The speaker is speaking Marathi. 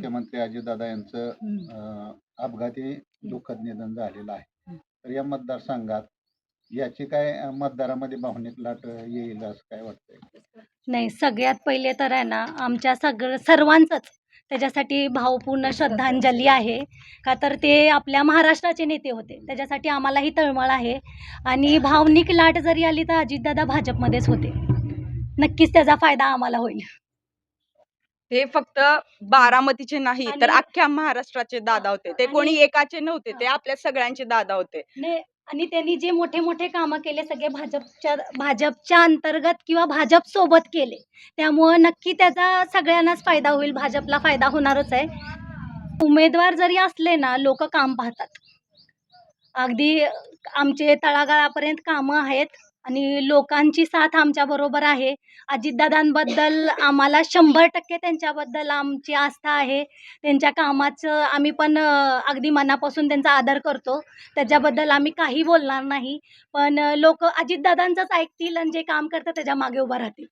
मुख्यमंत्री अजितदादा यांचं हं. अपघाती हं. दुःखद निधन झालेलं आहे. हं. तर या मतदारसंघात याची काय मतदारामध्ये भावनिक लाट येईल असं काय वाटतंय? नाही, सगळ्यात पहिले तर आहे ना, आमच्या सर्वांचंच त्याच्यासाठी भावपूर्ण श्रद्धांजली आहे. का तर ते आपल्या महाराष्ट्राचे नेते होते. त्याच्यासाठी आम्हालाही तळमळ आहे आणि भावनिक लाट जरी आली तर अजितदादा भाजपमध्येच होते. नक्कीच त्याचा फायदा आम्हाला होईल. ते फक्त बारामतीचे नाही तर आणि अख्ख्या महाराष्ट्राचे दादा होते. ते आणि कोणी एकाचे नव्हते, ते आपल्या सगळ्यांचे दादा होते. ने आणि त्यांनी जे मोठे-मोठे कामं केले सगळे भाजपच्या अंतर्गत किंवा भाजपसोबत केले. त्यामुळं नक्की त्याचा सगळ्यांनाच फायदा होईल. भाजपला फायदा होणारच आहे. उमेदवार जरी असले ना, लोकं काम पाहतात. अगदी आमचे तळागाळापर्यंत कामं आहेत आणि लोकांची साथ आमच्याबरोबर आहे. अजितदादांबद्दल आम्हाला 100% त्यांच्याबद्दल आमची आस्था आहे. त्यांच्या कामाचं आम्ही पण अगदी मनापासून त्यांचा आदर करतो. त्याच्याबद्दल आम्ही काही बोलणार नाही. पण लोकं अजितदादांचंच ऐकतील आणि जे काम करतात त्याच्या मागे उभं राहतील.